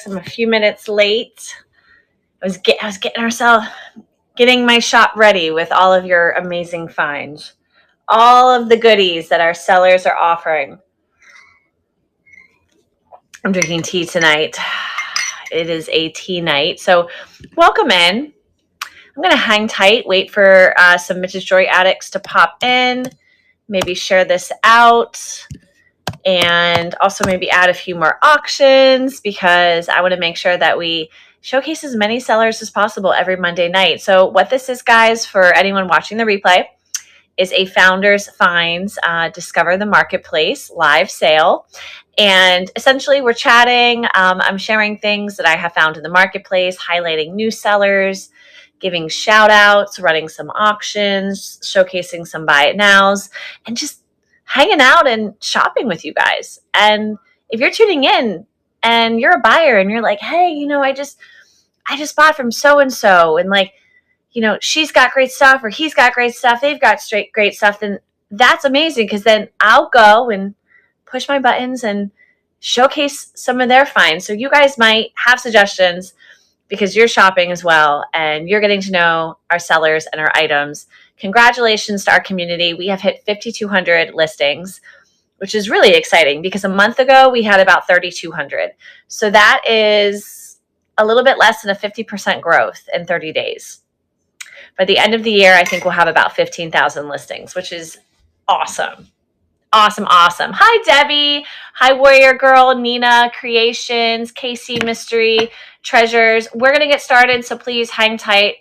I'm a few minutes late. I was getting my shop ready with all of your amazing finds, all of the goodies that our sellers are offering. I'm drinking tea tonight. It is a tea night, so welcome in. I'm going to hang tight, wait for some Mitch's Jewelry Addicts to pop in, maybe share this out, and also maybe add a few more auctions because I want to make sure that we showcase as many sellers as possible every Monday night. So what this is, guys, for anyone watching the replay, is a Founders Finds Discover the Marketplace live sale. And essentially we're chatting. I'm sharing things that I have found in the marketplace, highlighting new sellers, giving shout outs, running some auctions, showcasing some buy it nows, and just hanging out and shopping with you guys. And if you're tuning in and you're a buyer and you're like, hey, I just bought from so-and-so, and like, she's got great stuff or he's got great stuff, they've got great stuff, then that's amazing, because then I'll go and push my buttons and showcase some of their finds. So you guys might have suggestions because you're shopping as well and you're getting to know our sellers and our items. Congratulations to our community. We have hit 5,200 listings, which is really exciting because a month ago we had about 3,200. So that is a little bit less than a 50% growth in 30 days. By the end of the year, I think we'll have about 15,000 listings, which is awesome. Awesome. Hi, Debbie. Hi, Warrior Girl, Nina, Creations, Casey, Mystery, Treasures. We're going to get started, so please hang tight.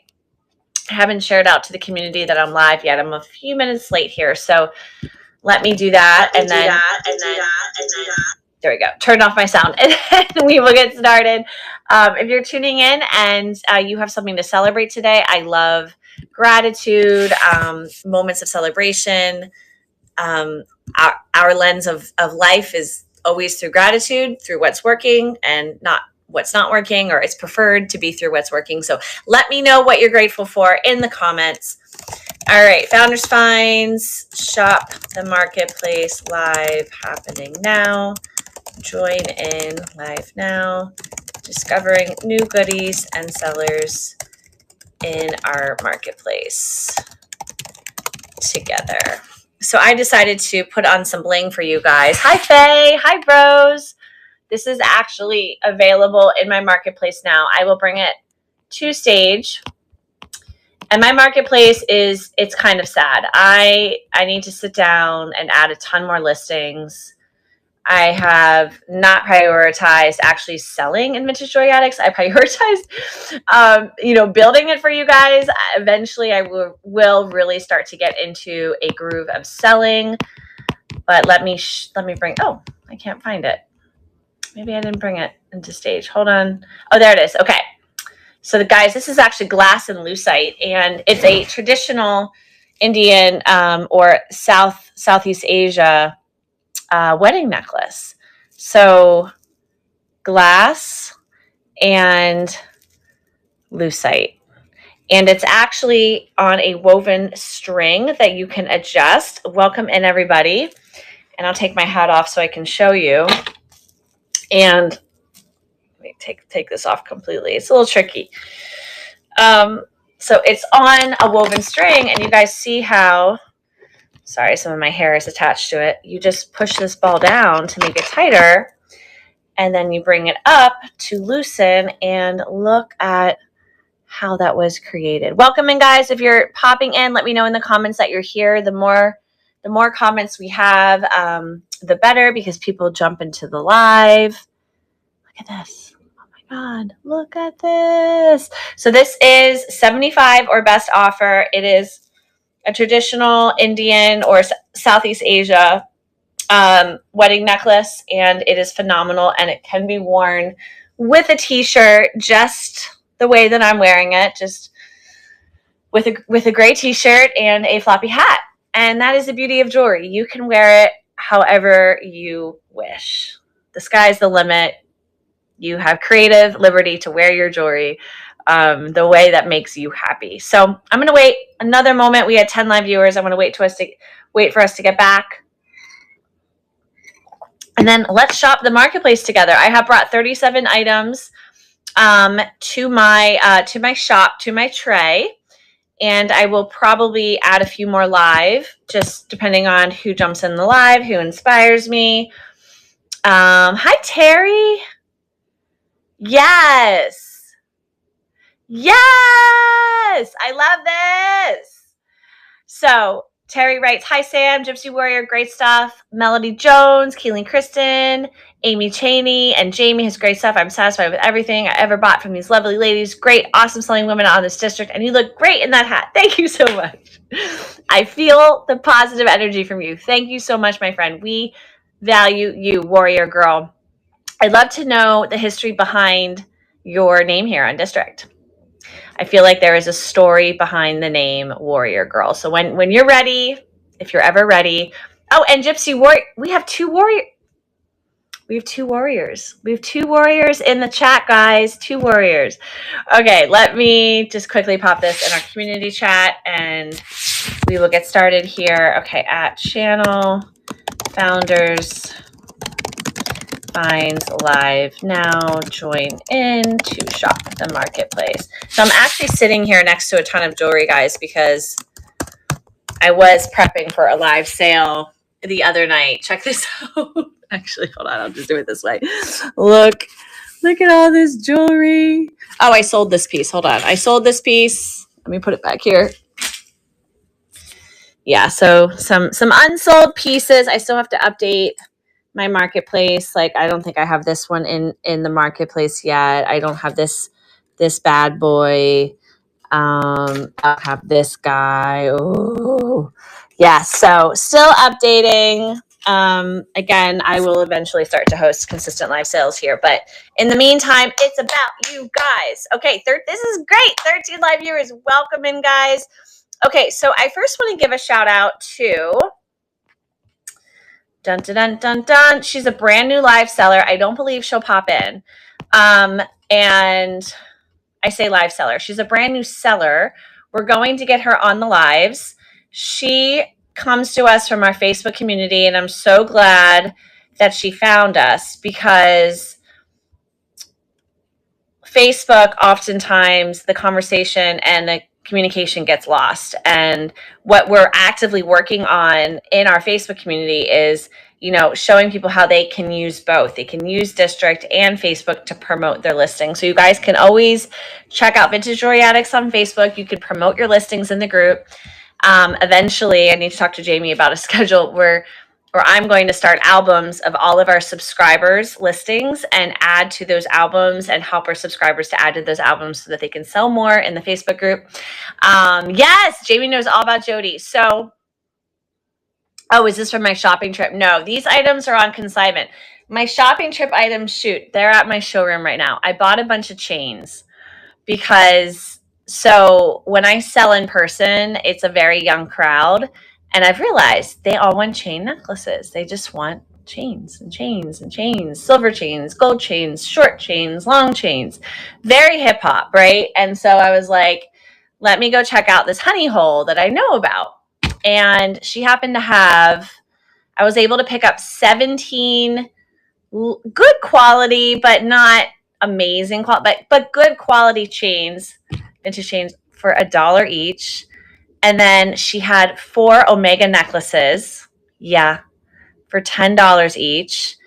I haven't shared out to the community that I'm live yet. I'm a few minutes late here, so let me do that. There we go. Turned off my sound, and we will get started. If you're tuning in and you have something to celebrate today, I love gratitude, moments of celebration. Our lens of life is always through gratitude, through what's working and not what's not working, or it's preferred to be through what's working. So let me know what you're grateful for in the comments. All right, Founders Finds, Shop the Marketplace live happening now. Join in live now. Discovering new goodies and sellers in our marketplace together. So I decided to put on some bling for you guys. Hi, Faye. Hi, bros. This is actually available in my marketplace now. I will bring it to stage. And my marketplace it's kind of sad. I need to sit down and add a ton more listings. I have not prioritized actually selling in Mitch's Jewelry Addicts. I prioritized, building it for you guys. Eventually, I will really start to get into a groove of selling. But let me bring. Oh, I can't find it. Maybe I didn't bring it into stage. Hold on. Oh, there it is. Okay. So, guys, this is actually glass and lucite, and it's a traditional Indian or Southeast Asia wedding necklace. So glass and lucite, and it's actually on a woven string that you can adjust. Welcome in, everybody. And I'll take my hat off so I can show you. And let me take this off completely. It's a little tricky. So it's on a woven string, and you guys see how, sorry, some of my hair is attached to it. You just push this ball down to make it tighter, and then you bring it up to loosen, and look at how that was created. Welcome in, guys. If you're popping in, let me know in the comments that you're here. The more comments we have, the better, because people jump into the live. Look at this. Oh my God, look at this. So this is 75 or best offer. It is a traditional Indian or Southeast Asia wedding necklace, and it is phenomenal, and it can be worn with a t-shirt just the way that I'm wearing it, just with a gray t-shirt and a floppy hat. And that is the beauty of jewelry. You can wear it however you wish. The sky's the limit. You have creative liberty to wear your jewelry the way that makes you happy. So I'm going to wait another moment. We had 10 live viewers. I'm going to wait for us to get back. And then let's shop the marketplace together. I have brought 37 items to my shop, to my tray. And I will probably add a few more live, just depending on who jumps in the live, who inspires me. Hi, Terry. Yes. Yes. I love this. So Terry writes, hi, Sam, Gypsy Warrior, great stuff. Melody Jones, Keeling Kristen, Amy Cheney, and Jamie has great stuff. I'm satisfied with everything I ever bought from these lovely ladies. Great, awesome selling women on this district, and you look great in that hat. Thank you so much. I feel the positive energy from you. Thank you so much, my friend. We value you, Warrior Girl. I'd love to know the history behind your name here on District. I feel like there is a story behind the name Warrior Girl. So when you're ready, if you're ever ready. Oh, and Gypsy Warrior, we have two warriors. We have two warriors in the chat, guys. Two warriors. Okay, let me just quickly pop this in our community chat and we will get started here. Okay, at channel founders finds live now, join in to shop the marketplace. So I'm actually sitting here next to a ton of jewelry, guys, because I was prepping for a live sale the other night. Check this out. Actually, hold on, I'll just do it this way. Look at all this jewelry. Oh, I sold this piece. Hold on. I sold this piece. Let me put it back here. Yeah, so some unsold pieces. I still have to update my marketplace. Like, I don't think I have this one in the marketplace yet. I don't have this bad boy. I'll have this guy. Oh, yeah. So still updating. Again, I will eventually start to host consistent live sales here, but in the meantime, it's about you guys. Okay. This is great. 13 live viewers. Welcome in, guys. Okay. So I first want to give a shout out to dun, dun, dun, dun, dun. She's a brand new live seller. I don't believe she'll pop in. And I say live seller. She's a brand new seller. We're going to get her on the lives. She comes to us from our Facebook community, and I'm so glad that she found us because Facebook, oftentimes the conversation and the communication gets lost. And what we're actively working on in our Facebook community is, showing people how they can use both. They can use District and Facebook to promote their listings. So you guys can always check out Vintage Jewelry Addicts on Facebook. You can promote your listings in the group. Eventually, I need to talk to Jamie about a schedule where I'm going to start albums of all of our subscribers' listings and add to those albums and help our subscribers to add to those albums so that they can sell more in the Facebook group. Yes, Jamie knows all about Jody. So, is this from my shopping trip? No, these items are on consignment. My shopping trip items, they're at my showroom right now. I bought a bunch of chains because when I sell in person, it's a very young crowd. And I've realized they all want chain necklaces. They just want chains and chains and chains, silver chains, gold chains, short chains, long chains, very hip hop, right? And so I was like, let me go check out this honey hole that I know about. And she happened to have, I was able to pick up 17 good quality, but not amazing quality, but good quality chains, vintage chains for $1 each. And then she had 4 Omega necklaces. Yeah, for $10 each.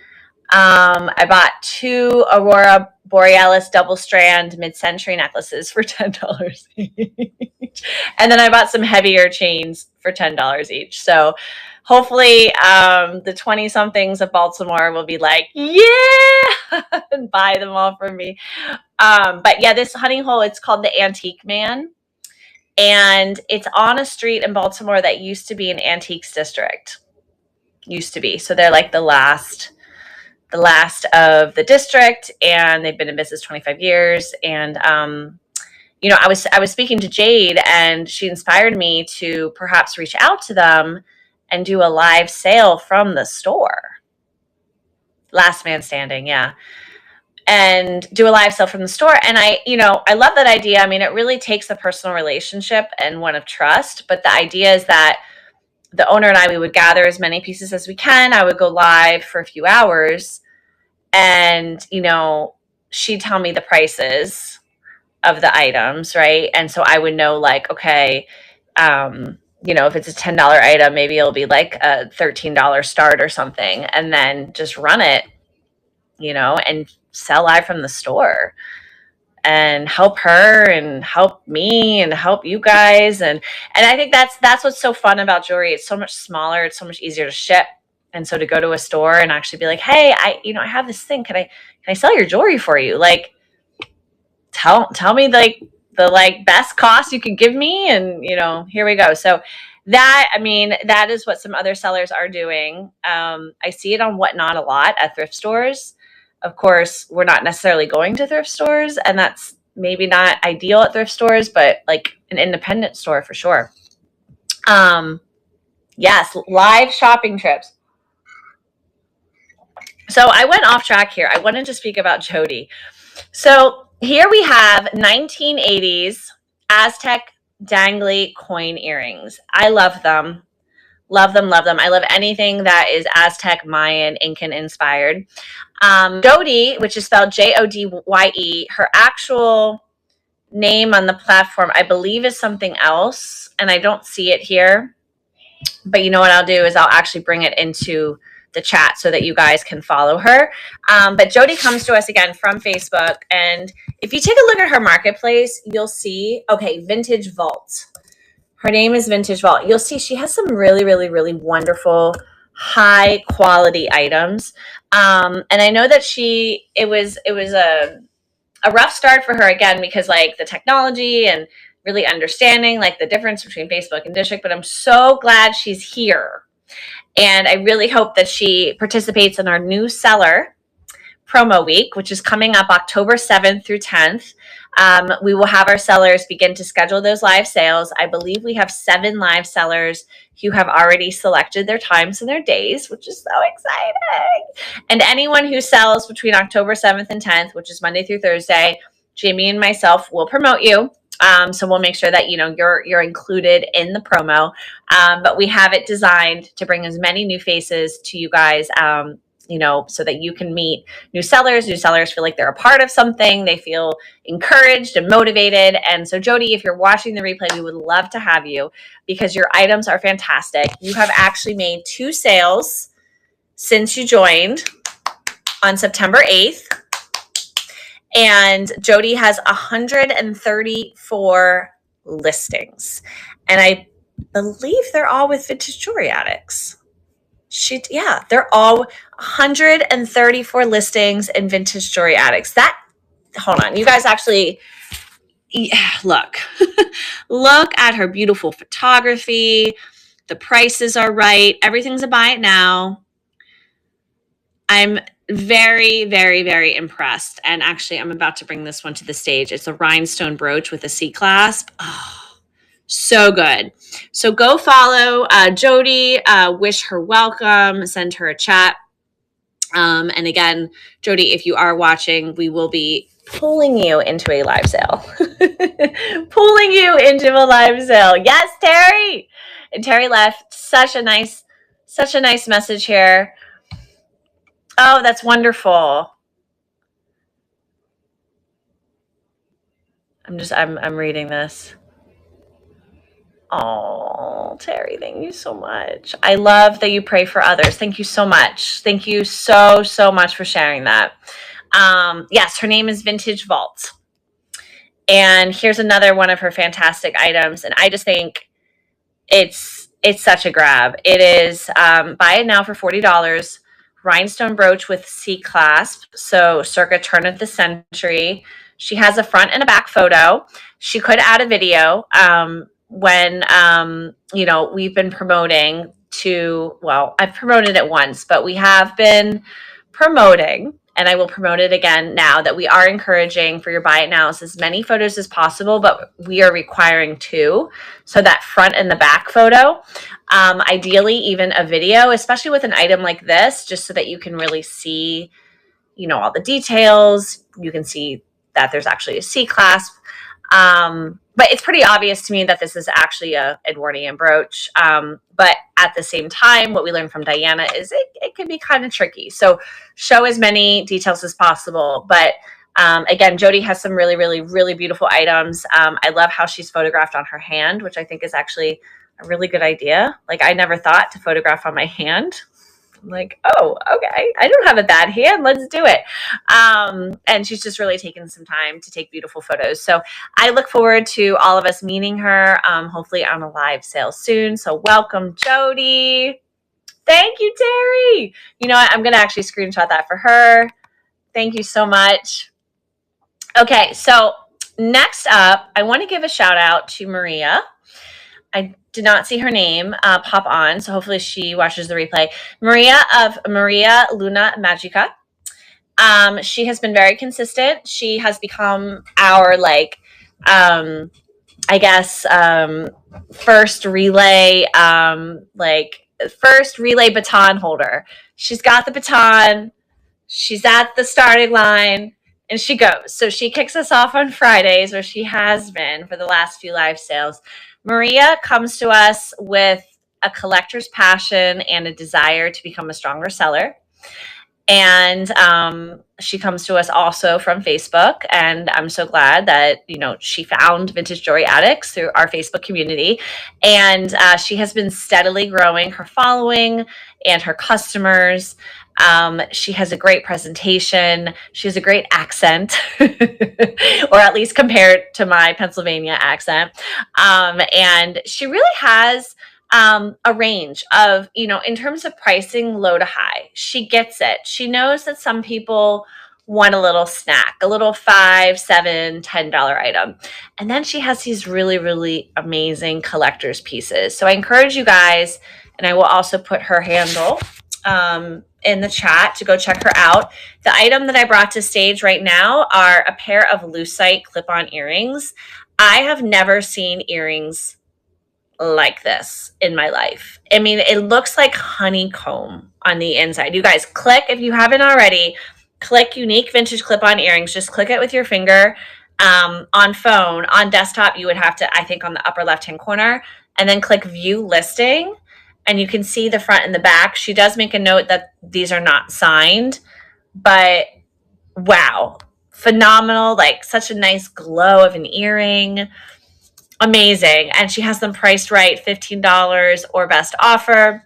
I bought 2 Aurora Borealis double strand mid-century necklaces for $10 each. And then I bought some heavier chains for $10 each. So hopefully the 20-somethings of Baltimore will be like, yeah, and buy them all from me. But yeah, this honey hole, it's called the Antique Man. And it's on a street in Baltimore that used to be an antiques district. Used to be. So they're like the last of the district, and they've been in business 25 years. And I was speaking to Jade, and she inspired me to perhaps reach out to them and do a live sale from the store. Last man standing, yeah. And do a live sale from the store. And I love that idea. I mean, it really takes a personal relationship and one of trust. But the idea is that the owner and I, we would gather as many pieces as we can. I would go live for a few hours, and, you know, she'd tell me the prices of the items, right? And so I would know, like, okay, you know, if it's a $10 item, maybe it'll be like a $13 start or something, and then just run it, you know, and sell live from the store and help her and help me and help you guys. And I think that's what's so fun about jewelry. It's so much smaller, it's so much easier to ship. And so to go to a store and actually be like, hey, I have this thing. Can I sell your jewelry for you? Like, tell me like the like best cost you can give me, and, you know, here we go. So that, I mean, that is what some other sellers are doing. I see it on Whatnot a lot at thrift stores. Of course, we're not necessarily going to thrift stores, and that's maybe not ideal at thrift stores, but like an independent store for sure. Yes, live shopping trips. So I went off track here. I wanted to speak about Jody. So here we have 1980s Aztec dangly coin earrings. I love them. Love them, love them. I love anything that is Aztec, Mayan, Incan inspired. Jody, which is spelled Jodye, her actual name on the platform, I believe, is something else, and I don't see it here. But you know what I'll do is I'll actually bring it into the chat so that you guys can follow her. But Jody comes to us again from Facebook, and if you take a look at her marketplace, you'll see, okay, Vintage Vault. Her name is Vintage Vault. You'll see she has some really, really, really wonderful, high quality items. And I know that it was a rough start for her again, because like the technology and really understanding like the difference between Facebook and District, but I'm so glad she's here. And I really hope that she participates in our new seller promo week, which is coming up October 7th through 10th. We will have our sellers begin to schedule those live sales. I believe we have 7 live sellers who have already selected their times and their days, which is so exciting. And anyone who sells between October 7th and 10th, which is Monday through Thursday, Jamie and myself will promote you. So we'll make sure that, you know, you're included in the promo. But we have it designed to bring as many new faces to you guys, you know, so that you can meet new sellers. New sellers feel like they're a part of something. They feel encouraged and motivated. And so, Jody, if you're watching the replay, we would love to have you, because your items are fantastic. You have actually made 2 sales since you joined on September 8th. And Jody has 134 listings. And I believe they're all with Vintage Jewelry Addicts. They're all 134 listings in Vintage Jewelry Addicts. Hold on, you guys actually, look. Look at her beautiful photography. The prices are right. Everything's a buy it now. I'm very, very, very impressed. And actually, I'm about to bring this one to the stage. It's a rhinestone brooch with a C-clasp. Oh, so good. So go follow Jody, wish her welcome, send her a chat. And again, Jody, if you are watching, we will be pulling you into a live sale. Pulling you into a live sale. Yes, Terry. And Terry left such a nice message here. Oh, that's wonderful. I'm reading this. Oh, Terry, thank you so much. I love that you pray for others. Thank you so much. Thank you so, so much for sharing that. Yes, her name is Vintage Vault. And here's another one of her fantastic items. And I just think it's such a grab. It is buy it now for $40. Rhinestone brooch with C-clasp. So circa turn of the century. She has a front and a back photo. She could add a video. When, you know, we've been promoting I've promoted it once, but we have been promoting, and I will promote it again now, that we are encouraging for your buy it nows as many photos as possible, but we are requiring 2. So that front and the back photo, ideally even a video, especially with an item like this, just so that you can really see, you know, all the details. You can see that there's actually a C-clasp. But it's pretty obvious to me that this is actually a Edwardian brooch. But at the same time, what we learned from Diana is it can be kind of tricky. So show as many details as possible. But again, Jody has some really, really, really beautiful items. I love how she's photographed on her hand, which I think is actually a really good idea. Like, I never thought to photograph on my hand. I'm like, oh, okay, I don't have a bad hand. Let's do it. And she's just really taken some time to take beautiful photos. So I look forward to all of us meeting her, hopefully on a live sale soon. So welcome, Jody. Thank you, Terry. You know what? I'm going to actually screenshot that for her. Thank you so much. Okay, so next up, I want to give a shout out to Maria. I did not see her name pop on, so hopefully she watches the replay. Maria of Maria Luna Magica. She has been very consistent. She has become our first relay baton holder. She's got the baton. She's at the starting line. And she goes. So she kicks us off on Fridays, or she has been for the last few live sales. Maria comes to us with a collector's passion and a desire to become a stronger seller. And she comes to us also from Facebook. And I'm so glad that, she found Vintage Jewelry Addicts through our Facebook community. And she has been steadily growing her following and her customers. She has a great presentation. She has a great accent, or at least compared to my Pennsylvania accent. And she really has a range of, in terms of pricing, low to high. She gets it. She knows that some people want a little snack, a little $5, $7, $10 item. And then she has these really, really amazing collector's pieces. So I encourage you guys, and I will also put her handle in the chat to go check her out. The item that I brought to stage right now are a pair of lucite clip-on earrings. I have never seen earrings like this in my life. I mean, it looks like honeycomb on the inside. You guys, click, if you haven't already, click unique vintage clip-on earrings. Just click it with your finger. On phone, on desktop, you would have to, I think, on the upper left-hand corner, and then click view listing. And you can see the front and the back. She does make a note that these are not signed, but wow, phenomenal. Like, such a nice glow of an earring. Amazing. And she has them priced right, $15 or best offer.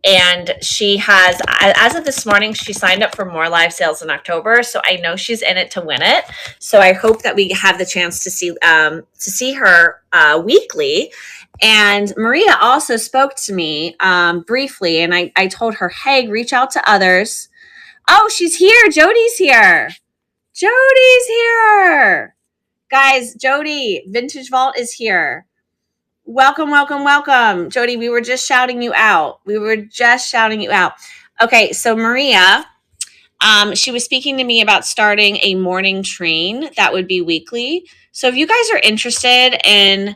And she has, as of this morning, she signed up for more live sales in October. So I know she's in it to win it. So I hope that we have the chance to see her weekly. And Maria also spoke to me briefly, and I told her, hey, reach out to others. Oh, she's here. Jody's here. Jody's here. Guys, Jody, Vintage Vault is here. Welcome, welcome, welcome. Jody, we were just shouting you out. Okay, so Maria, she was speaking to me about starting a morning train that would be weekly. So if you guys are interested in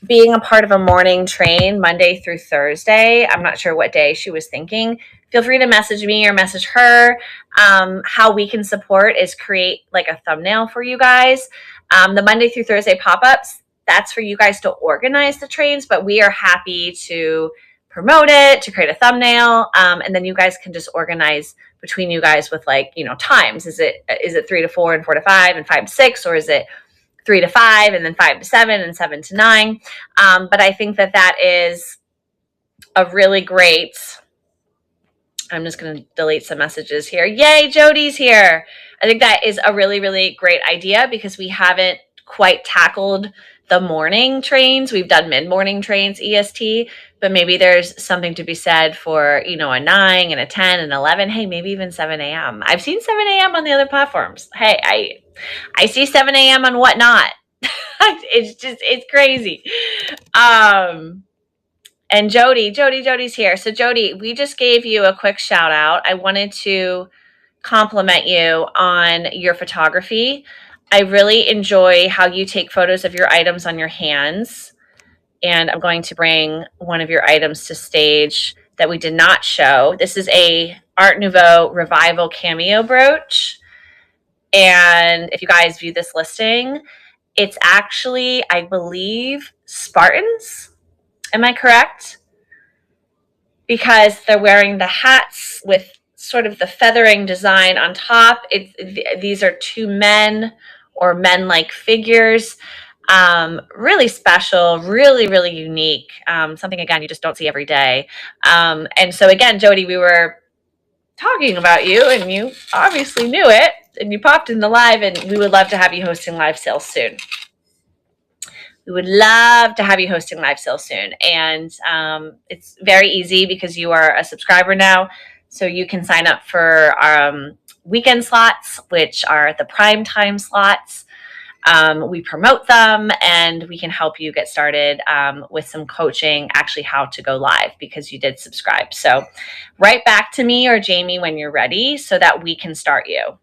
being a part of a morning train Monday through Thursday, I'm not sure what day she was thinking, feel free to message me or message her. How we can support is create like a thumbnail for you guys. The Monday through Thursday pop-ups, that's for you guys to organize the trains, but we are happy to promote it, to create a thumbnail, and then you guys can just organize between you guys with times. Is it 3 to 4 and 4 to 5 and 5 to 6, or is it 3 to 5 and then 5 to 7 and 7 to 9? But I think that is a really great. I'm just going to delete some messages here. Yay, Jody's here. I think that is a really, really great idea because we haven't quite tackled the morning trains. We've done mid-morning trains, EST, but maybe there's something to be said for, a 9 and a 10 and 11. Hey, maybe even 7 a.m. I've seen 7 a.m. on the other platforms. Hey, I see 7 a.m. on Whatnot. It's crazy. And Jody's here. So Jody, we just gave you a quick shout out. I wanted to compliment you on your photography. I really enjoy how you take photos of your items on your hands. And I'm going to bring one of your items to stage that we did not show. This is a Art Nouveau Revival Cameo brooch. And if you guys view this listing, It's actually, I believe, Spartans. Am I correct? Because they're wearing the hats with sort of the feathering design on top. These are two men or men-like figures. Really special, really, really unique. Something, again, you just don't see every day. And so, again, Jody, we were talking about you, and you obviously knew it, and you popped in the live, and we would love to have you hosting live sales soon. We would love to have you hosting live sales soon. And it's very easy because you are a subscriber now. So you can sign up for weekend slots, which are the prime time slots. We promote them, and we can help you get started with some coaching, actually how to go live, because you did subscribe. So write back to me or Jamie when you're ready so that we can start you.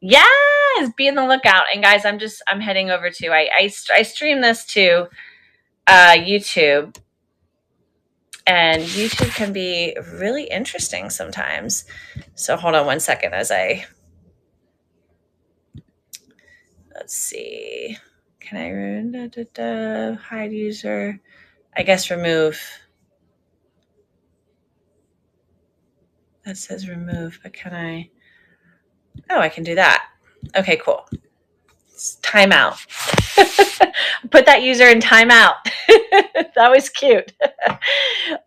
Yes, be on the lookout. And guys, I'm heading over to, I stream this to YouTube, and YouTube can be really interesting sometimes. So hold on one second as let's see. Can I hide user? I guess remove. That says remove, but can I? Oh, I can do that. Okay, cool. It's timeout. Put that user in timeout. That was cute.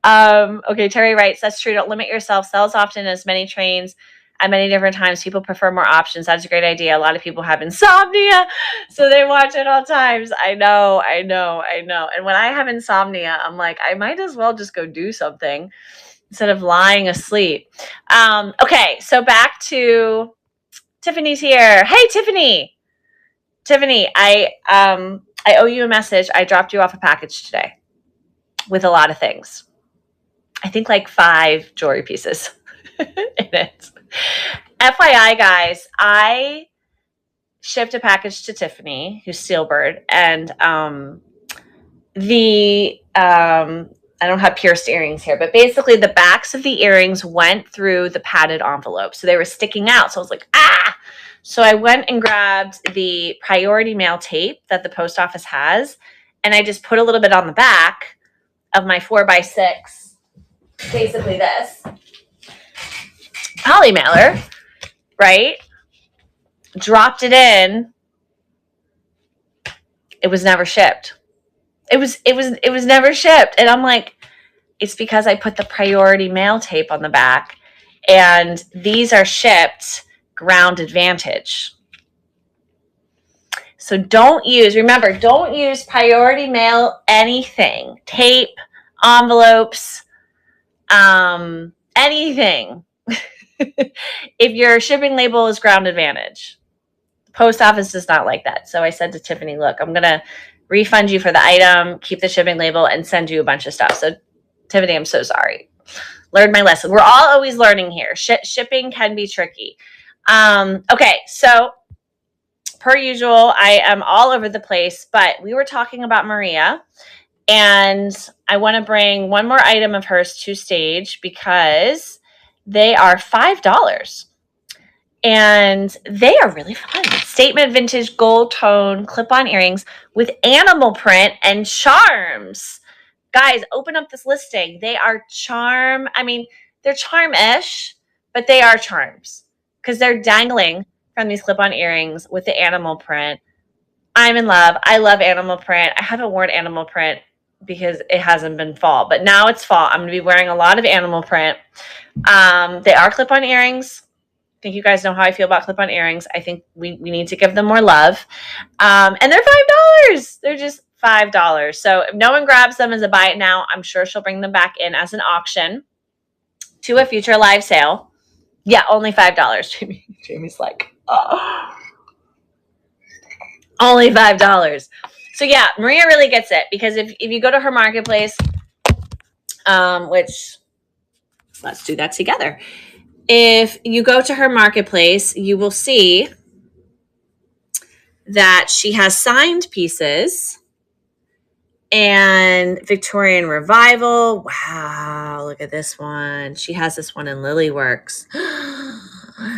Okay, Terry writes, that's true. Don't limit yourself. Sell as often as many trains at many different times. People prefer more options. That's a great idea. A lot of people have insomnia, so they watch it all times. I know. And when I have insomnia, I'm like, I might as well just go do something instead of lying asleep. Okay, so back to Tiffany's here. Hey, Tiffany. Tiffany, I owe you a message. I dropped you off a package today with a lot of things. I think like 5 jewelry pieces in it. FYI, guys, I shipped a package to Tiffany, who's Steelbird, and I don't have pierced earrings here, but basically the backs of the earrings went through the padded envelope, so they were sticking out. So I was like, ah! So I went and grabbed the priority mail tape that the post office has, and I just put a little bit on the back of my 4x6, basically this poly mailer, right? Dropped it in. It was never shipped. It was never shipped. And I'm like, it's because I put the priority mail tape on the back, and these are shipped Ground Advantage. So don't use priority mail anything, tape, envelopes, anything. If your shipping label is Ground Advantage. The post office does not like that. So I said to Tiffany, look, I'm going to refund you for the item, keep the shipping label, and send you a bunch of stuff. So Tiffany, I'm so sorry. Learned my lesson. We're all always learning here. Shipping can be tricky. Okay, so per usual, I am all over the place, but we were talking about Maria, and I want to bring one more item of hers to stage because they are $5. And they are really fun. Statement vintage gold tone clip-on earrings with animal print and charms. Guys, open up this listing. They are they're charm-ish, but they are charms because they're dangling from these clip-on earrings with the animal print. I'm in love. I love animal print. I haven't worn animal print because it hasn't been fall, but now it's fall. I'm going to be wearing a lot of animal print. They are clip-on earrings. I think you guys know how I feel about clip-on earrings. I think we need to give them more love. And they're $5. They're just $5. So if no one grabs them as a buy it now, I'm sure she'll bring them back in as an auction to a future live sale. Yeah, only $5. Jamie's like, oh. Only $5. So yeah, Maria really gets it because if you go to her marketplace, which let's do that together. If you go to her marketplace, you will see that she has signed pieces and Victorian Revival. Wow, look at this one. She has this one in Lilyworks.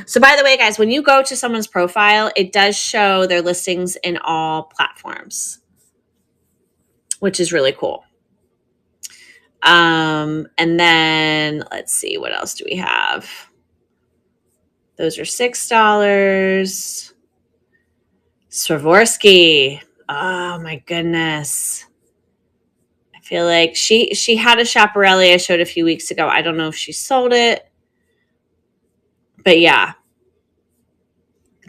So by the way, guys, when you go to someone's profile, it does show their listings in all platforms, which is really cool. And then let's see, what else do we have? Those are $6. Swarovski. Oh my goodness. I feel like she had a Schiaparelli I showed a few weeks ago. I don't know if she sold it. But yeah.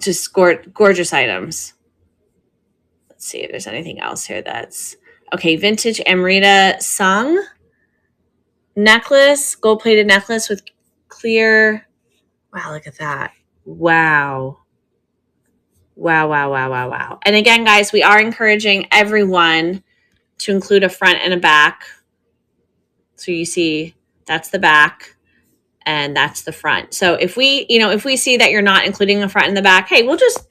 Just gorgeous items. Let's see if there's anything else here that's okay. Vintage Amrita Sung necklace, gold-plated necklace with clear. Wow, look at that. Wow. Wow. And again, guys, we are encouraging everyone to include a front and a back. So you see that's the back and that's the front. So if we see that you're not including a front and the back, hey, we'll just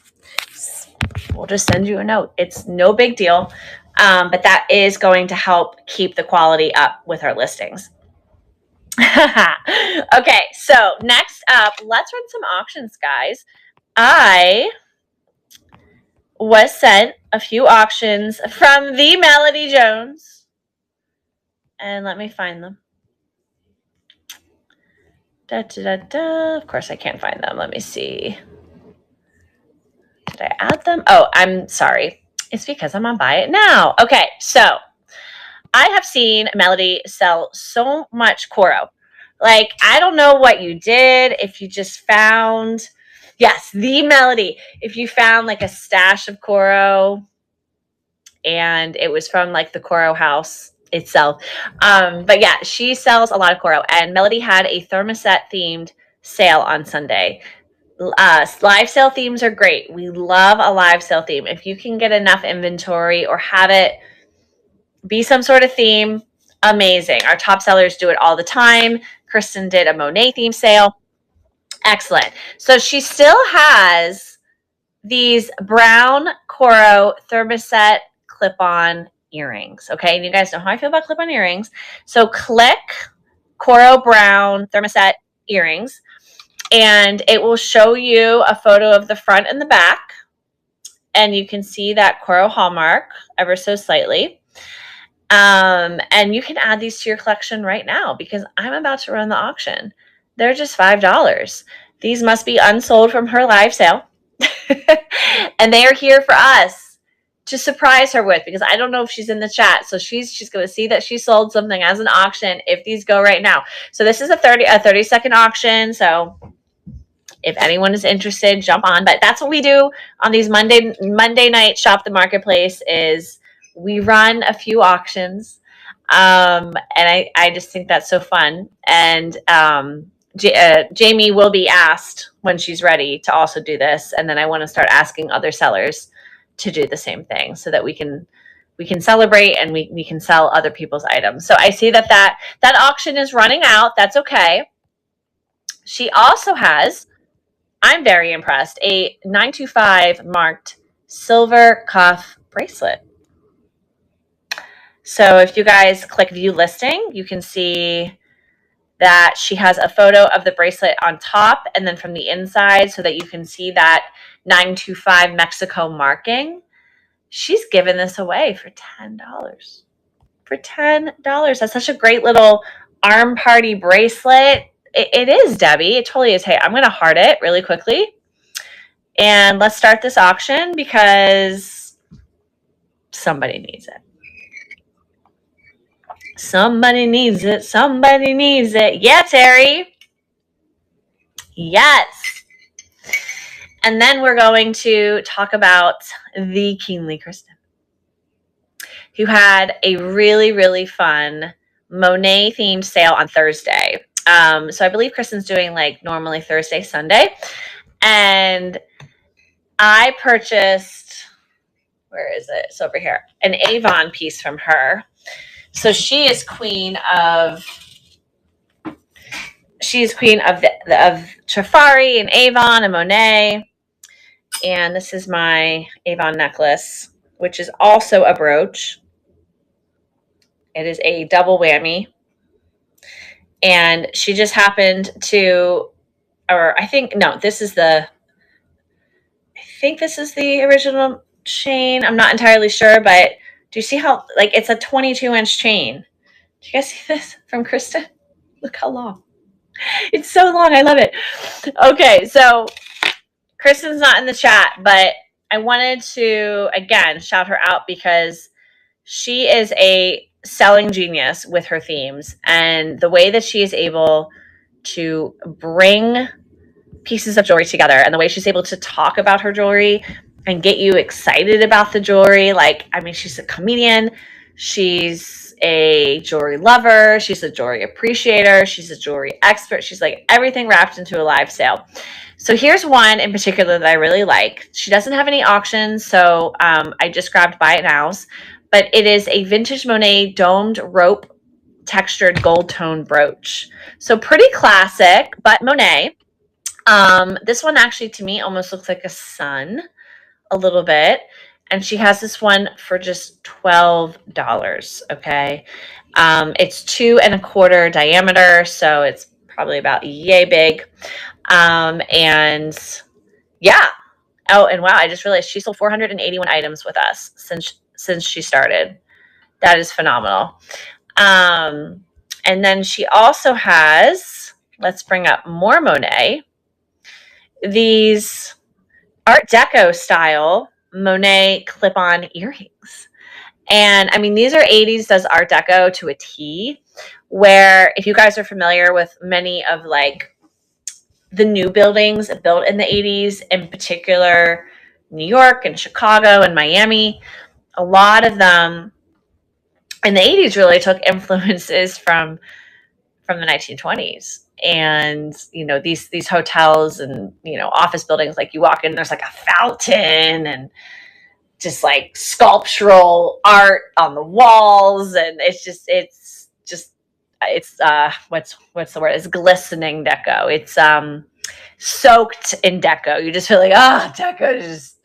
send you a note. It's no big deal. But that is going to help keep the quality up with our listings. Okay, so next up, let's run some auctions, guys. I was sent a few auctions from the Melody Jones. And let me find them. Of course, I can't find them. Let me see. Did I add them? Oh, I'm sorry. It's because I'm on Buy It Now. Okay, so I have seen Melody sell so much Coro. Like, I don't know what you did. If you just found, yes, the Melody. If you found like a stash of Coro and it was from like the Coro house itself. But yeah, she sells a lot of Coro. And Melody had a thermostat themed sale on Sunday. Live sale themes are great. We love a live sale theme. If you can get enough inventory or have it be some sort of theme, amazing. Our top sellers do it all the time. Kristen did a Monet theme sale. Excellent. So she still has these brown Coro thermoset clip-on earrings. Okay, and you guys know how I feel about clip-on earrings. So click Coro brown thermoset earrings, and it will show you a photo of the front and the back, and you can see that Coro hallmark ever so slightly. And you can add these to your collection right now because I'm about to run the auction. They're just $5. These must be unsold from her live sale. And they are here for us to surprise her with, because I don't know if she's in the chat. So she's going to see that she sold something as an auction if these go right now. So this is a 30-second auction. So if anyone is interested, jump on. But that's what we do on these Monday night Shop the Marketplace is we run a few auctions. And I just think that's so fun. And Jamie will be asked when she's ready to also do this. And then I want to start asking other sellers to do the same thing so that we can celebrate and we can sell other people's items. So I see that auction is running out. That's okay. She also has, I'm very impressed, a 925 marked silver cuff bracelet. So if you guys click view listing, you can see that she has a photo of the bracelet on top and then from the inside so that you can see that 925 Mexico marking. She's given this away for $10. For $10. That's such a great little arm party bracelet. It is, Debbie. It totally is. Hey, I'm going to heart it really quickly. And let's start this auction because somebody needs it. Somebody needs it. Somebody needs it. Yeah, Terry. Yes. And then we're going to talk about the Keenly Kristen, who had a really, really fun Monet themed sale on Thursday. So I believe Kristen's doing like normally Thursday, Sunday. And I purchased, where is it? It's over here, an Avon piece from her. So she is queen of Trifari and Avon and Monet. And this is my Avon necklace, which is also a brooch. It is a double whammy. And she just happened to or I think, no, this is the, I think this is the original chain. I'm not entirely sure, but do you see how, like, it's a 22-inch chain? Do you guys see this from Kristen? Look how long. It's so long. I love it. Okay, so Kristen's not in the chat, but I wanted to, again, shout her out because she is a selling genius with her themes, and the way that she is able to bring pieces of jewelry together and the way she's able to talk about her jewelry and get you excited about the jewelry. Like, I mean, she's a comedian. She's a jewelry lover. She's a jewelry appreciator. She's a jewelry expert. She's like everything wrapped into a live sale. So here's one in particular that I really like. She doesn't have any auctions, so I just grabbed Buy It Nows. But it is a vintage Monet domed rope textured gold tone brooch. So pretty classic, but Monet. This one actually to me almost looks like a sun a little bit. And she has this one for just $12. Okay. It's 2 1/4 diameter. So it's probably about yay big. And yeah. Oh, and wow, I just realized she sold 481 items with us since she started. That is phenomenal. And then she also has, let's bring up more Monet, these Art Deco style Monet clip-on earrings. And I mean, these are 80s does Art Deco to a T, where if you guys are familiar with many of like the new buildings built in the 80s, in particular New York and Chicago and Miami, a lot of them in the 80s really took influences from the 1920s. And, you know, these hotels and, you know, office buildings, like you walk in, there's like a fountain and just like sculptural art on the walls. And it's what's the word? It's glistening deco. It's soaked in deco. You just feel like, oh, deco is just.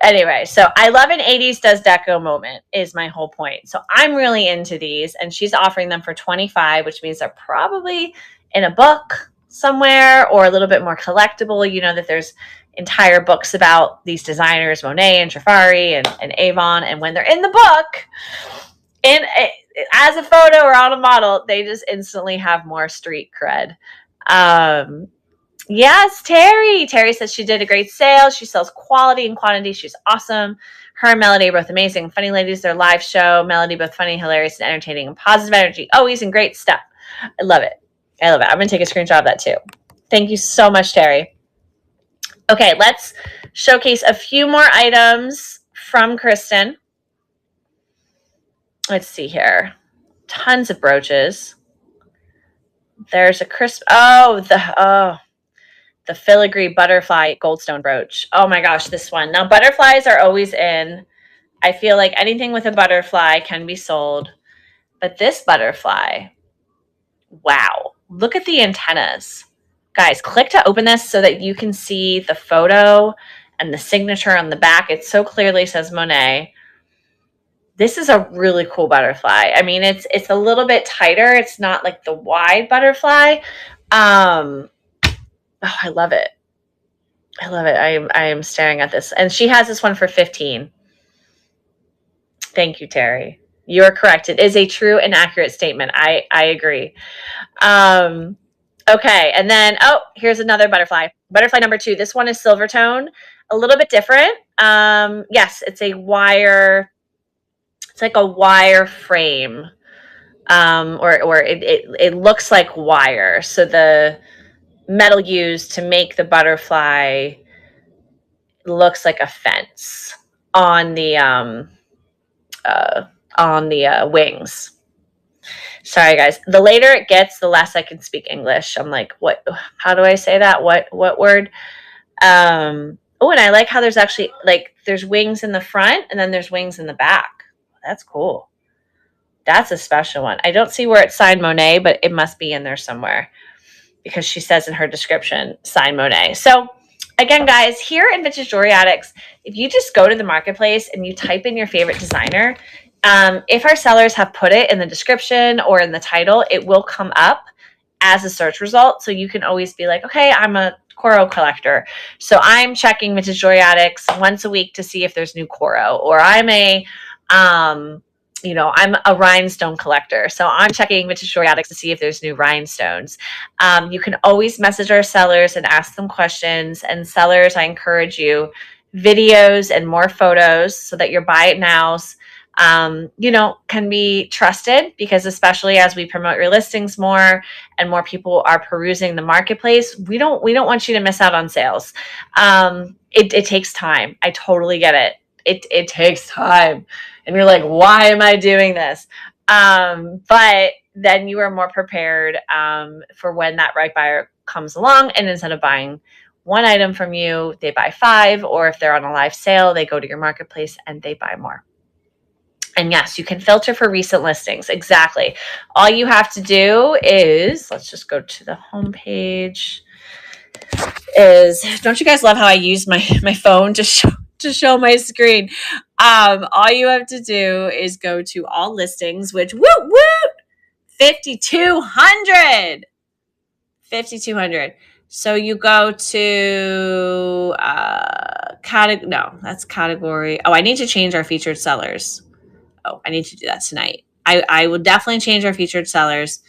Anyway, so I love an 80s does deco moment is my whole point. So I'm really into these, and she's offering them for $25, which means they're probably in a book somewhere or a little bit more collectible. You know that there's entire books about these designers, Monet and Trifari and Avon, and when they're in the book, as a photo or on a model, they just instantly have more street cred. Yes, Terry. Terry says she did a great sale. She sells quality and quantity. She's awesome. Her and Melody are both amazing. Funny Ladies, their live show. Melody, both funny, hilarious, and entertaining, and positive energy. Always and great stuff. I love it. I love it. I'm going to take a screenshot of that too. Thank you so much, Terry. Okay, let's showcase a few more items from Kristen. Let's see here. Tons of brooches. There's a crisp. The filigree butterfly goldstone brooch. Oh my gosh, this one. Now, butterflies are always in. I feel like anything with a butterfly can be sold. But this butterfly, wow. Look at the antennas. Guys, click to open this so that you can see the photo and the signature on the back. It so clearly says Monet. This is a really cool butterfly. I mean, it's a little bit tighter. It's not like the wide butterfly. Oh, I love it. I love it. I am staring at this. And she has this one for $15. Thank you, Terry. You're correct. It is a true and accurate statement. I agree. Okay. And then, here's another butterfly. Butterfly number 2. This one is silver tone. A little bit different. Yes, it's a wire. It's like a wire frame. Or it looks like wire. So the metal used to make the butterfly looks like a fence on the wings. Sorry guys, the later it gets, the less I can speak English. I'm like, what, how do I say that? What word? And I like how there's actually like there's wings in the front and then there's wings in the back. That's cool. That's a special one. I don't see where it's signed Monet, but it must be in there somewhere, because she says in her description, sign Monet. So again, guys, here in Vintage Jewelry Addicts, if you just go to the marketplace and you type in your favorite designer, if our sellers have put it in the description or in the title, it will come up as a search result. So you can always be like, okay, I'm a Coro collector, so I'm checking Vintage Joyatics once a week to see if there's new Coro, or I'm a I'm a rhinestone collector, so I'm checking Vintage Joyatics to see if there's new rhinestones. You can always message our sellers and ask them questions. And sellers, I encourage you, videos and more photos so that your buy it nows can be trusted, because especially as we promote your listings more and more people are perusing the marketplace, we don't want you to miss out on sales. It takes time. I totally get it. It takes time. And you're like, why am I doing this? But then you are more prepared for when that right buyer comes along, and instead of buying one item from you, they buy 5, or if they're on a live sale, they go to your marketplace and they buy more. And yes, you can filter for recent listings. Exactly. All you have to do is, let's just go to the home page. Don't you guys love how I use my phone to show my screen? All you have to do is go to all listings, which 5,200. So you go to that's category. Oh, I need to change our featured sellers. Oh, I need to do that tonight. I will definitely change our featured sellers.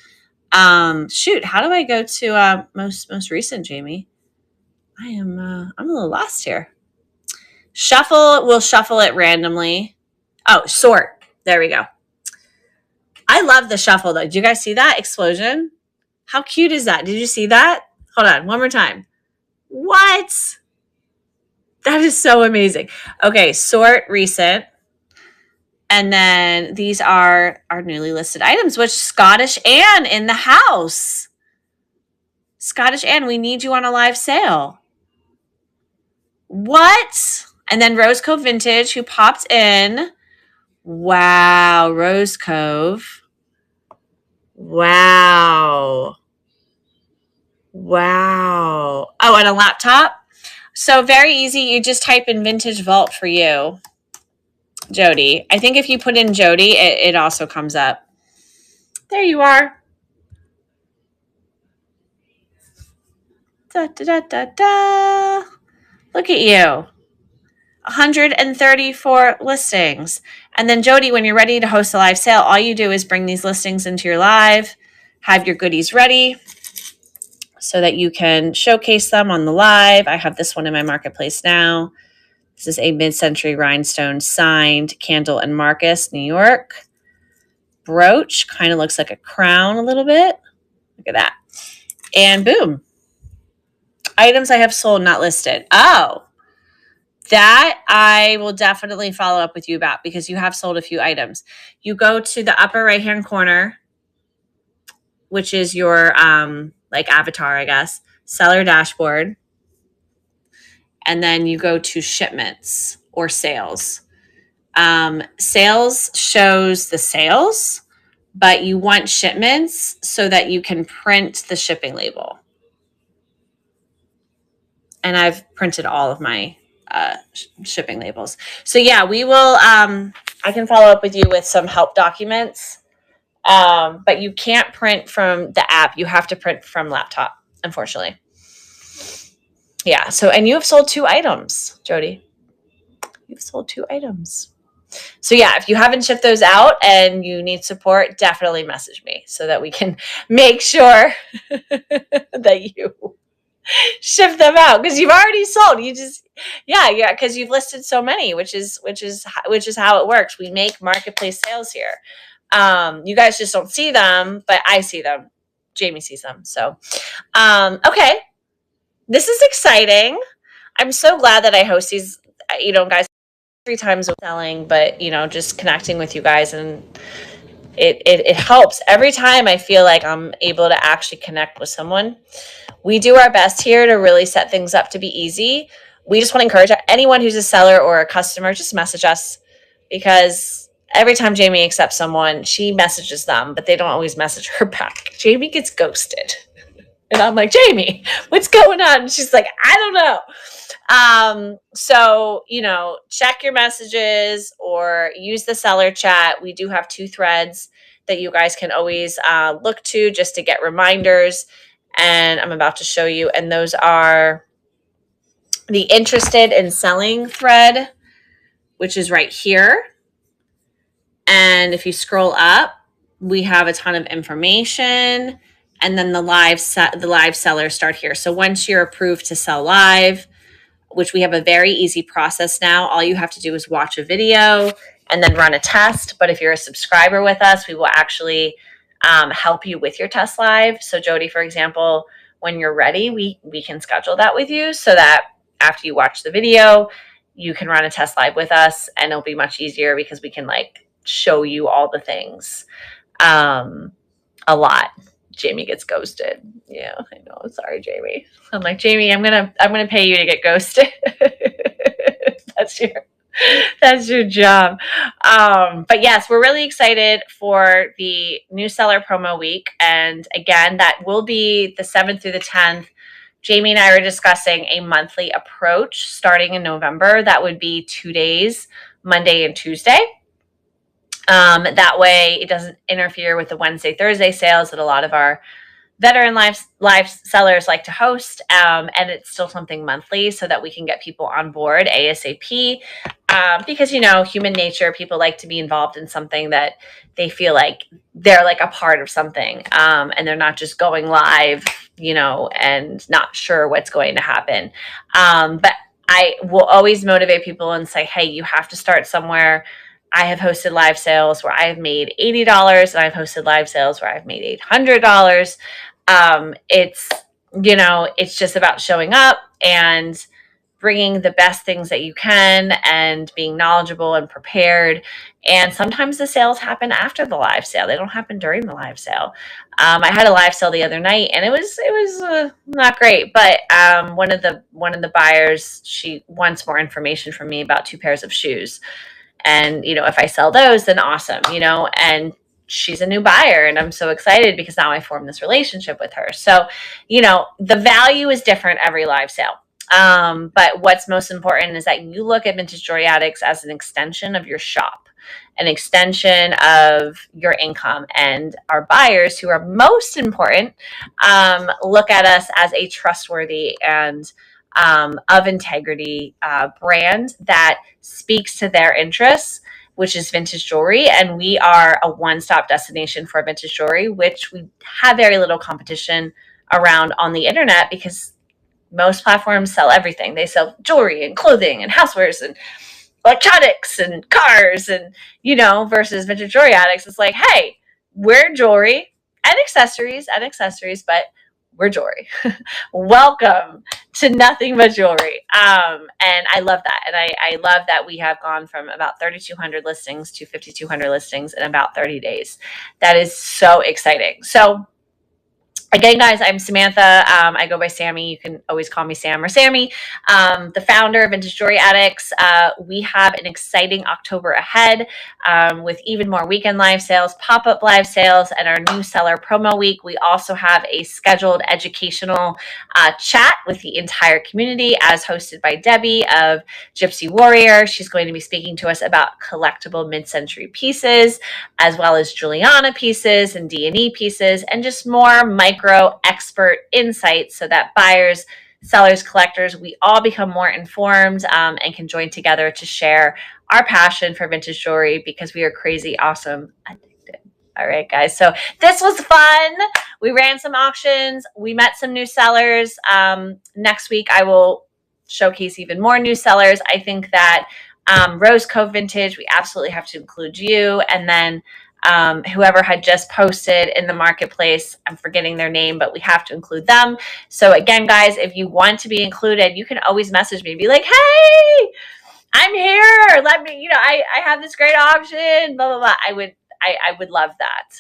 Shoot, how do I go to most recent, Jamie? I'm a little lost here. We'll shuffle it randomly. Oh, sort. There we go. I love the shuffle though. Did you guys see that explosion? How cute is that? Did you see that? Hold on, one more time. What? That is so amazing. Okay, sort recent. And then these are our newly listed items, which Scottish Anne in the house. Scottish Anne, we need you on a live sale. What? And then Rose Cove Vintage, who popped in. Wow, Rose Cove. Wow. Oh, and a laptop. So very easy. You just type in Vintage Vault for you. Jody. I think if you put in Jody, it also comes up. There you are. Da, da, da, da, da. Look at you. 134 listings. And then Jody, when you're ready to host a live sale, all you do is bring these listings into your live, have your goodies ready so that you can showcase them on the live. I have this one in my marketplace now. This is a mid-century rhinestone signed Candle and Marcus, New York. Brooch, kind of looks like a crown a little bit. Look at that. And boom. Items I have sold, not listed. Oh, that I will definitely follow up with you about, because you have sold a few items. You go to the upper right-hand corner, which is your avatar, I guess, seller dashboard. And then you go to shipments or sales. Sales shows the sales, but you want shipments so that you can print the shipping label. And I've printed all of my shipping labels. So yeah, we will, I can follow up with you with some help documents, but you can't print from the app. You have to print from laptop, unfortunately. Yeah. So, and you have sold 2 items, Jody. You've sold 2 items. So yeah, if you haven't shipped those out and you need support, definitely message me so that we can make sure that you ship them out, because you've already sold. You just, because you've listed so many, which is how it works. We make marketplace sales here. You guys just don't see them, but I see them. Jamie sees them. So, okay. This is exciting. I'm so glad that I host these, guys, 3 times with selling, but, just connecting with you guys, and it helps. Every time I feel like I'm able to actually connect with someone. We do our best here to really set things up to be easy. We just want to encourage anyone who's a seller or a customer, just message us, because every time Jamie accepts someone, she messages them, but they don't always message her back. Jamie gets ghosted. And I'm like, Jamie, what's going on? And she's like, I don't know. So, check your messages or use the seller chat. We do have 2 threads that you guys can always look to just to get reminders. And I'm about to show you. And those are the interested in selling thread, which is right here. And if you scroll up, we have a ton of information, and then the live sellers start here. So once you're approved to sell live, which we have a very easy process now, all you have to do is watch a video and then run a test. But if you're a subscriber with us, we will actually help you with your test live. So Jody, for example, when you're ready, we can schedule that with you so that after you watch the video, you can run a test live with us, and it'll be much easier because we can like show you all the things. A lot. Jamie gets ghosted. Yeah, I know. Sorry, Jamie. I'm like, Jamie, I'm gonna pay you to get ghosted. That's your job. But yes, we're really excited for the new seller promo week. And again, that will be the 7th through the 10th. Jamie and I are discussing a monthly approach starting in November. That would be 2 days, Monday and Tuesday. That way it doesn't interfere with the Wednesday, Thursday sales that a lot of our veteran live sellers like to host. And it's still something monthly so that we can get people on board ASAP. Because, you know, human nature, people like to be involved in something that they feel like they're like a part of something. And they're not just going live, you know, and not sure what's going to happen. But I will always motivate people and say, hey, you have to start somewhere. I have hosted live sales where I've made $80, and I've hosted live sales where I've made $800. It's, you know, it's just about showing up and bringing the best things that you can and being knowledgeable and prepared. And sometimes the sales happen after the live sale. They don't happen during the live sale. I had a live sale the other night, and it was not great. But one of the buyers, she wants more information from me about 2 pairs of shoes. And, you know, if I sell those, then awesome, you know, and she's a new buyer, and I'm so excited because now I formed this relationship with her. So, you know, the value is different every live sale. But what's most important is that you look at Vintage Jewelry Addicts as an extension of your shop, an extension of your income, and our buyers, who are most important, look at us as a trustworthy and of integrity brand that speaks to their interests, which is vintage jewelry. And we are a one-stop destination for vintage jewelry, which we have very little competition around on the internet because most platforms sell everything. They sell jewelry and clothing and housewares and electronics and cars, and, you know, versus Vintage Jewelry Addicts, it's like, hey, we're jewelry and accessories, but we're jewelry. Welcome to nothing but jewelry. And I love that. And I love that we have gone from about 3,200 listings to 5,200 listings in about 30 days. That is so exciting. So again, guys, I'm Samantha. I go by Sammy. You can always call me Sam or Sammy, the founder of Vintage Jewelry Addicts. We have an exciting October ahead with even more weekend live sales, pop-up live sales, and our new seller promo week. We also have a scheduled educational chat with the entire community as hosted by Debbie of Gypsy Warrior. She's going to be speaking to us about collectible mid-century pieces, as well as Juliana pieces and D&E pieces, and just more micro expert insights so that buyers, sellers, collectors, we all become more informed and can join together to share our passion for vintage jewelry because we are crazy, awesome, addicted. All right, guys. So this was fun. We ran some auctions. We met some new sellers. Next week, I will showcase even more new sellers. I think that Rose Cove Vintage, we absolutely have to include you. And then whoever had just posted in the marketplace, I'm forgetting their name, but we have to include them. So again, guys, if you want to be included, you can always message me and be like, hey, I'm here. Let me, you know, I have this great auction, blah, blah, blah. I would love that.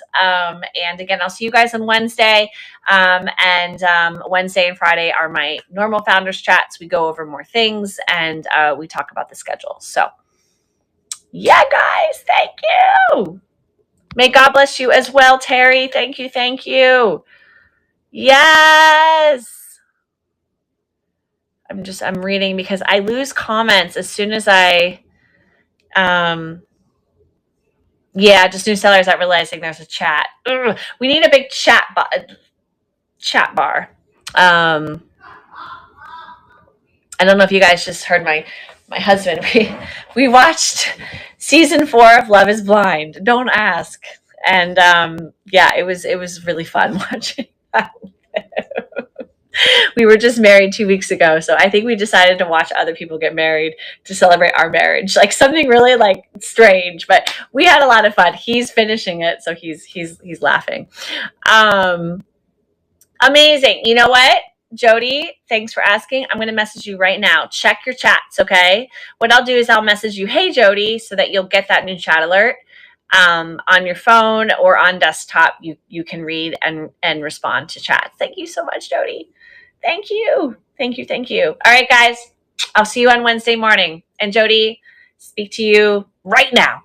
And again, I'll see you guys on Wednesday. Wednesday and Friday are my normal founders chats. We go over more things and we talk about the schedule. So yeah, guys, thank you. May God bless you as well, Terry. Thank you. Thank you. Yes. I'm reading because I lose comments as soon as I Yeah, just new sellers not realizing there's a chat. Ugh, we need a big chat bar. Um, I don't know if you guys just heard my husband. We watched season 4 of Love Is Blind. Don't ask. And yeah, it was really fun watching that. We were just married 2 weeks ago, so I think we decided to watch other people get married to celebrate our marriage, like something really like strange. But we had a lot of fun. He's finishing it, so he's laughing. Um, Amazing. You know what, Jody? Thanks for asking. I'm going to message you right now. Check your chats, okay? What I'll do is I'll message you, hey Jody, so that you'll get that new chat alert on your phone or on desktop. You can read and respond to chats. Thank you so much, Jody. Thank you. Thank you. Thank you. All right, guys. I'll see you on Wednesday morning. And Jody, speak to you right now.